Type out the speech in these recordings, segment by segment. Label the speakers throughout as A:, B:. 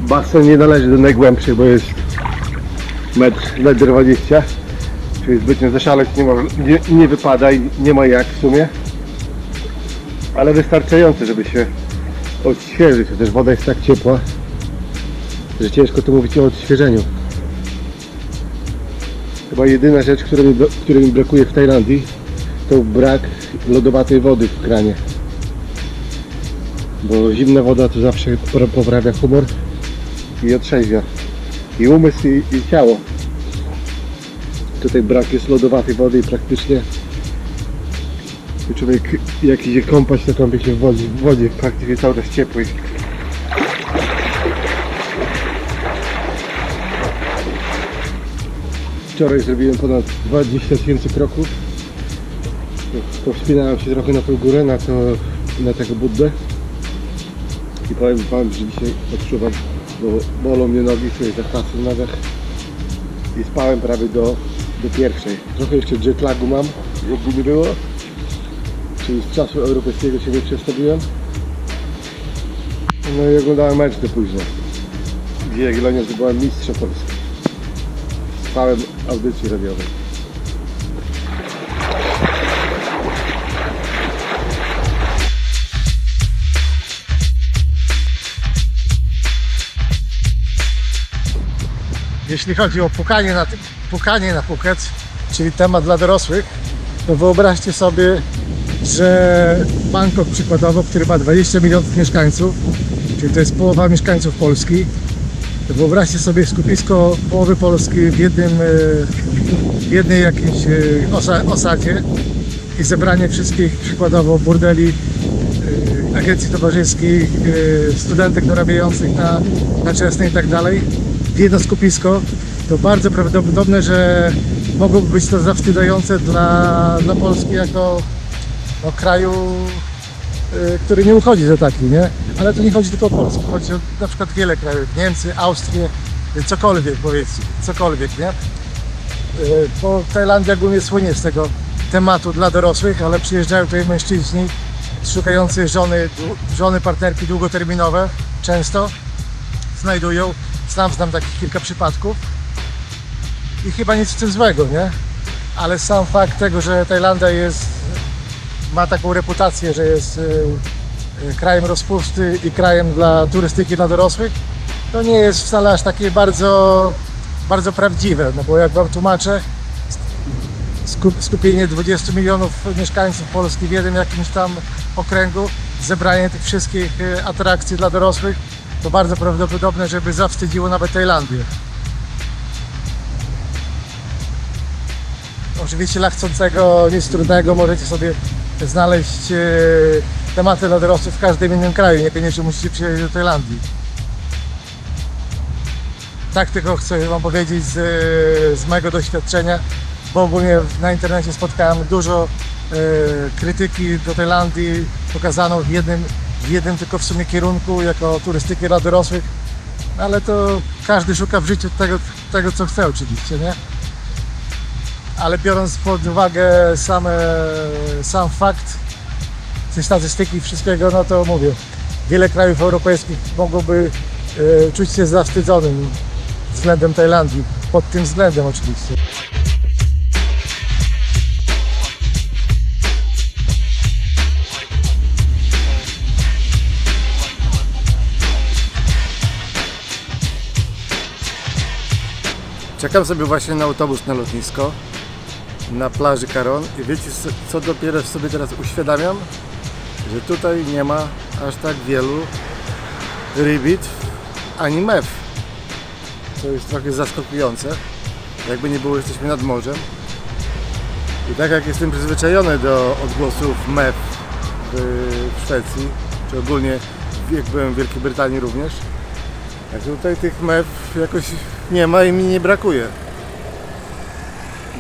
A: Basen nie należy do najgłębszych, bo jest 1,20 m, czyli zbytnio zaszaleć nie wypada i nie ma jak w sumie, ale wystarczające, żeby się odświeżyć, chociaż woda jest tak ciepła, że ciężko tu mówić o odświeżeniu. Chyba jedyna rzecz, której mi brakuje w Tajlandii, to brak lodowatej wody w kranie, bo zimna woda to zawsze poprawia humor i otrzeźwia i umysł i ciało. Tutaj brak jest lodowatej wody i praktycznie człowiek jak idzie kąpać, to kąpie się w wodzie praktycznie cały czas ciepłej. Wczoraj zrobiłem ponad 20 000 kroków. Wspinałem się trochę na tą górę, na tego Buddę. I powiem wam, że dzisiaj odczuwam, bo bolą mnie nogi, czuję zakwasy w nogach. I spałem prawie do pierwszej. Trochę jeszcze jetlagu mam, jakby nie było. Czyli z czasu europejskiego się nie przestawiłem. No i oglądałem mecz do późno, gdzie Jagiellonia zdobyła mistrza Polski. Spałem audycji radiowej. Jeśli chodzi o pukanie na Phuket, czyli temat dla dorosłych, to wyobraźcie sobie, że Bangkok przykładowo, który ma 20 milionów mieszkańców, czyli to jest połowa mieszkańców Polski, to wyobraźcie sobie skupisko połowy Polski w jednej jakiejś osadzie i zebranie wszystkich przykładowo burdeli, agencji towarzyskich, studentek dorabiających na czesne i tak dalej w jedno skupisko, to bardzo prawdopodobne, że mogłoby być to zawstydzające dla Polski jako kraju, który nie uchodzi za taki, nie? Ale to nie chodzi tylko o Polskę, chodzi o na przykład wiele krajów, Niemcy, Austrię, cokolwiek powiedzcie, cokolwiek, nie? Bo Tajlandia ogólnie słynie z tego tematu dla dorosłych, ale przyjeżdżają tutaj mężczyźni szukający żony, partnerki długoterminowe, często znajdują, znam takich kilka przypadków i chyba nic w tym złego, nie? Ale sam fakt tego, że Tajlandia ma taką reputację, że jest krajem rozpusty i krajem dla turystyki dla dorosłych, to nie jest wcale aż takie bardzo, bardzo prawdziwe, no bo jak wam tłumaczę, skupienie 20 milionów mieszkańców Polski w jednym jakimś tam okręgu, zebranie tych wszystkich atrakcji dla dorosłych, to bardzo prawdopodobne, żeby zawstydziło nawet Tajlandię. Oczywiście dla chcącego nic trudnego możecie sobie znaleźć tematy dla dorosłych w każdym innym kraju, niekoniecznie musicie przyjechać do Tajlandii. Tak tylko chcę wam powiedzieć z mojego doświadczenia, bo ogólnie na internecie spotkałem dużo krytyki do Tajlandii pokazaną w jednym tylko w sumie kierunku, jako turystykę dla dorosłych, ale to każdy szuka w życiu tego co chce oczywiście, nie? Ale biorąc pod uwagę sam fakt tej statystyki i wszystkiego, no to mówię, wiele krajów europejskich mogłoby czuć się zawstydzonym względem Tajlandii, pod tym względem oczywiście. Czekam sobie właśnie na autobus na lotnisko, na plaży Karon i wiecie co dopiero sobie teraz uświadamiam? Że tutaj nie ma aż tak wielu rybitw ani mew. To jest trochę zaskakujące. Jakby nie było, jesteśmy nad morzem. I tak jak jestem przyzwyczajony do odgłosów mew w Szwecji, czy ogólnie jak byłem w Wielkiej Brytanii również, tak tutaj tych mew jakoś nie ma i mi nie brakuje.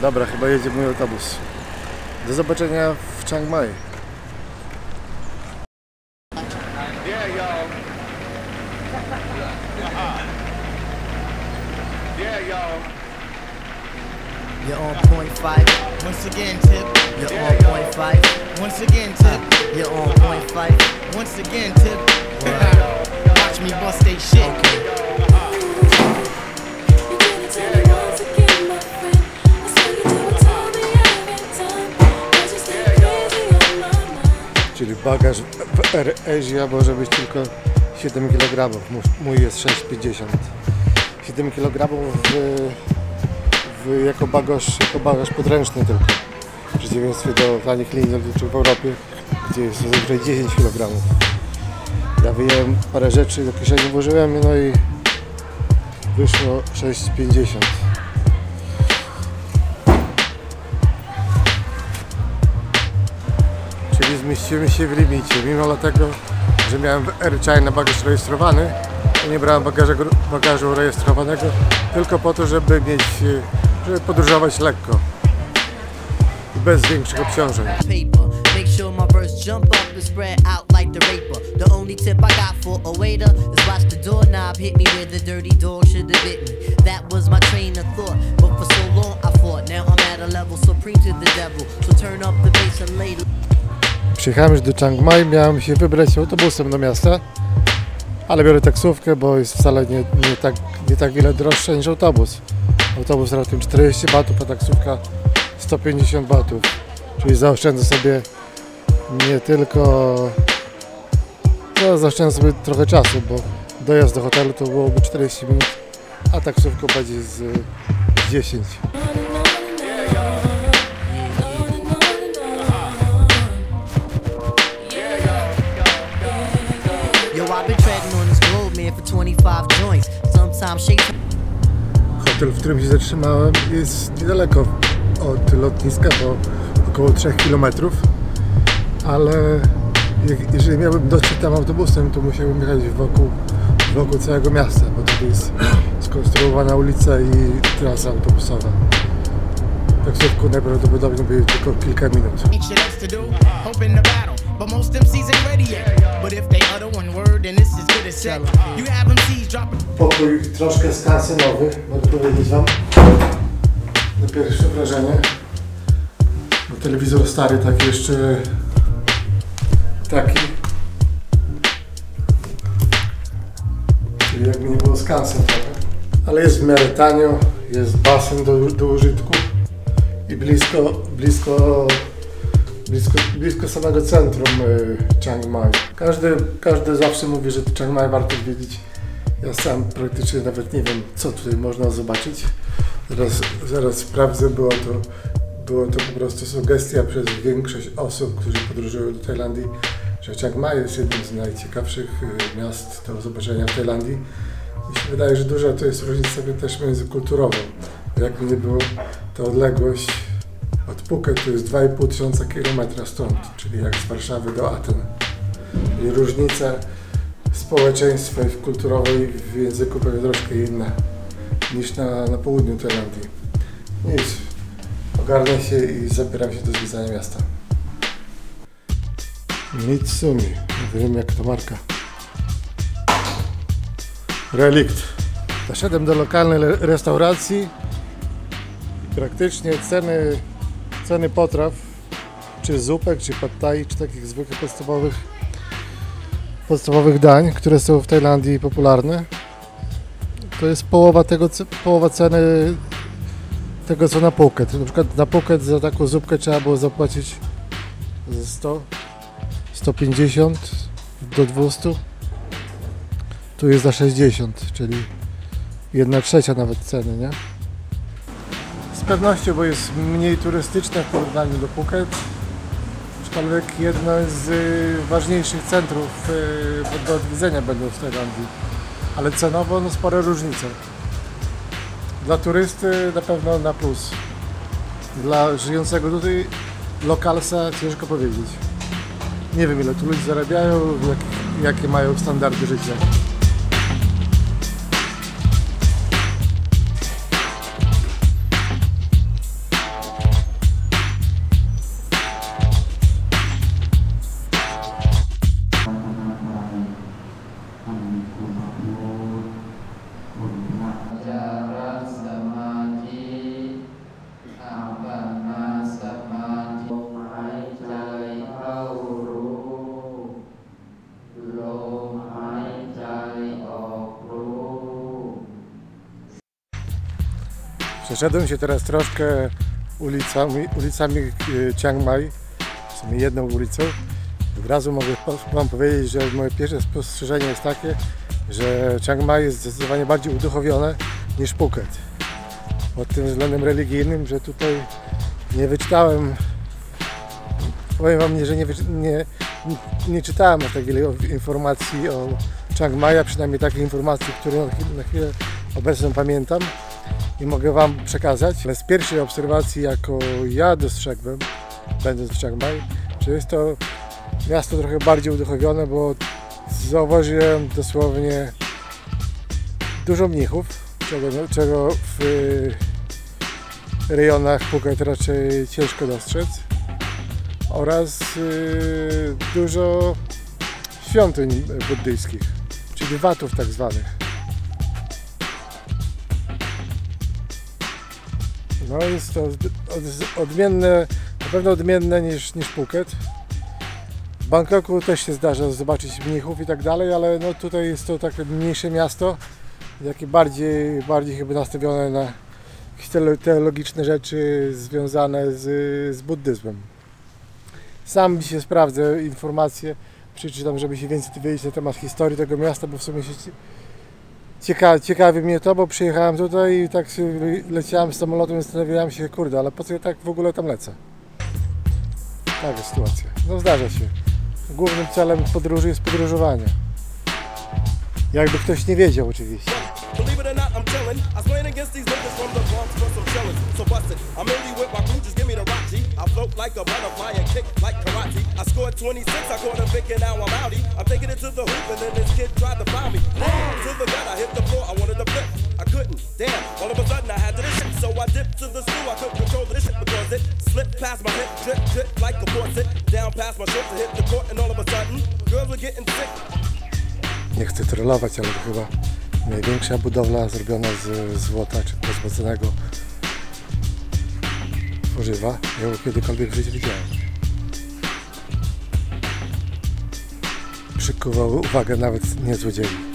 A: Dobra, chyba jedzie mój autobus. Do zobaczenia w Chiang Mai.
B: You're on point five. Once again, Tip. You're on point five. Once again, Tip. You're on point five. Once again, Tip. Watch me bust they shit.
A: Air Asia może być tylko 7 kg, mój jest 6,50. 7 kg jako bagaż podręczny tylko. W przeciwieństwie do tanich linii lotniczych w Europie, gdzie jest zazwyczaj 10 kg. Ja wyjąłem parę rzeczy, do kieszeni włożyłem, no i wyszło 6,50. Czyli zmieścimy się w limicie, mimo tego, że miałem w Air China bagaż rejestrowany, to nie brałem bagażu rejestrowanego tylko po to, żeby podróżować lekko i bez większych obciążeń.
B: Make sure my verse jump up and spread out like the raper. The only tip I got for a waiter is watch the doorknob hit me where the dirty dog should have bit me. That was my train of thought, but for so long I fought. Now I'm at a level supreme to the devil. So turn up the bass and lay.
A: Przyjechałem już do Chiang Mai, miałem się wybrać autobusem do miasta, ale biorę taksówkę, bo jest wcale nie tak wiele droższa niż autobus. Autobus raptem 40 batów, a taksówka 150 batów. Czyli zaoszczędzę sobie nie tylko... No, zaoszczędzę sobie trochę czasu, bo dojazd do hotelu to byłoby 40 minut, a taksówką będzie z 10. Hotel, w którym się zatrzymałem, jest niedaleko od lotniska, bo około 3 km, ale jeżeli miałbym dotrzeć tam autobusem, to musiałbym jechać wokół całego miasta, bo tu jest skonstruowana ulica i trasa autobusowa. Taksówką najprawdopodobniej będzie tylko kilka minut. Pokój troszkę skansynowy, mogę powiedzieć wam, na pierwsze wrażenie. Bo telewizor stary, taki jeszcze taki, czyli jakby nie było skansen trochę, ale jest w miarę tanio, jest basen do użytku i blisko samego centrum Chiang Mai. Każdy zawsze mówi, że Chiang Mai warto zwiedzić. Ja sam praktycznie nawet nie wiem, co tutaj można zobaczyć. Zaraz sprawdzę, było to po prostu sugestia przez większość osób, którzy podróżują do Tajlandii, że Chiang Mai jest jednym z najciekawszych miast do zobaczenia w Tajlandii. Mi się wydaje, że duża to jest różnica też międzykulturową. Jakby nie było, to odległość od Phuket to jest 2500 km stąd, czyli jak z Warszawy do Aten. I różnica społeczeństwa i kulturowej w języku pewnie troszkę inna niż na południu Tajlandii. Nic, ogarnę się i zabieram się do zwiedzania miasta. Mitsumi, nie wiem jak to marka. Relikt. Doszedłem do lokalnej restauracji i praktycznie ceny potraw, czy zupek, czy pad thai, czy takich zwykłych podstawowych dań, które są w Tajlandii popularne, to jest połowa ceny tego co na Phuket. Na przykład na Phuket za taką zupkę trzeba było zapłacić ze 100, 150 do 200. Tu jest za 60, czyli 1/3 nawet ceny, nie? Z pewnością, bo jest mniej turystyczne w porównaniu do Phuket. Aczkolwiek jedno z ważniejszych centrów do odwiedzenia będą w Tajlandii. Ale cenowo no spore różnice. Dla turysty na pewno na plus. Dla żyjącego tutaj lokalsa ciężko powiedzieć. Nie wiem ile tu ludzie zarabiają, jakie mają standardy życia. Przeszedłem się teraz troszkę ulicami Chiang Mai, w sumie jedną ulicą Od razu mogę Wam powiedzieć, że moje pierwsze spostrzeżenie jest takie, że Chiang Mai jest zdecydowanie bardziej uduchowione niż Phuket. Pod tym względem religijnym, że tutaj nie wyczytałem, powiem Wam, że nie czytałem aż tak wiele informacji o Chiang Mai, a przynajmniej takich informacji, które na chwilę obecną pamiętam i mogę Wam przekazać. Ale z pierwszej obserwacji, jaką ja dostrzegłem, będąc w Chiang Mai, że jest to miasto trochę bardziej uduchowione, bo zauważyłem dosłownie dużo mnichów, czego w rejonach Phuket raczej ciężko dostrzec, oraz dużo świątyń buddyjskich, czyli watów tak zwanych. No jest to odmienne, na pewno odmienne niż Phuket. W Bangkoku też się zdarza zobaczyć mnichów i tak dalej, ale no tutaj jest to takie mniejsze miasto, takie bardziej chyba nastawione na jakieś teologiczne rzeczy związane z buddyzmem. Sam dzisiaj sprawdzę informacje, przeczytam, żeby się więcej dowiedzieć na temat historii tego miasta, bo w sumie się ciekawi mnie to, bo przyjechałem tutaj i tak leciałem z samolotem i zastanawiałem się, kurde, ale po co ja tak w ogóle tam lecę? Taka sytuacja. No zdarza się. Głównym celem podróży jest podróżowanie. Jakby ktoś nie wiedział oczywiście.
C: Believe it or not, I'm chillin'. I slaying against these niggas from the Bronx for some chillin'. So bust it. I'm really with my crew, just give me the Rachi. I float like a butterfly and kick like karate. I scored 26, I caught a Vic and now I'm outie. I'm taking it to the hoop and then this kid tried to foul me. To the gut, I hit the floor, I wanted to flip. I couldn't, damn. All of a sudden I had to this shit. So I dipped to the stool, I couldn't control this shit because it slipped past my hip, drip, drip like a faucet. Down past my shorts to hit the court and all of a sudden, girls were getting sick.
A: Nie chcę trollować, ale to chyba największa budowla zrobiona z złota czy pozłaconego tworzywa, jaką kiedykolwiek w życiu widziałem. Przykuwał uwagę nawet niezłodziei.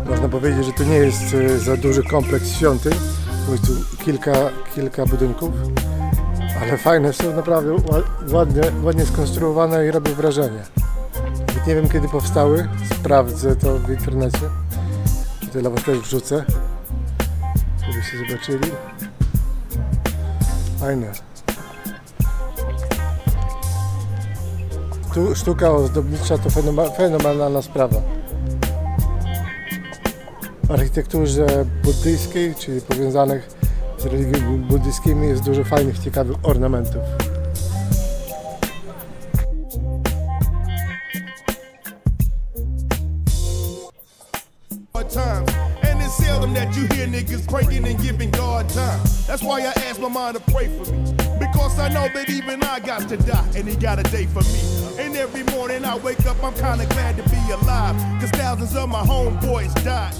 A: Można powiedzieć, że to nie jest za duży kompleks świątyń, bo jest tu kilka budynków, ale fajne są, naprawdę ładnie skonstruowane i robią wrażenie. Nie wiem, kiedy powstały, sprawdzę to w internecie. Tutaj dla Was też wrzucę, żebyście zobaczyli. Fajne. Tu sztuka ozdobnicza to fenomenalna sprawa. W architekturze buddyjskiej, czyli powiązanych z religiami buddyjskimi, jest dużo fajnych, ciekawych ornamentów.
D: And it's seldom that you hear niggas praying and giving God time. That's why I ask my mind to pray for me, because I know that even I got to die, and he got a day for me. And every morning I wake up, I'm kinda glad to be alive, cause thousands of my homeboys died.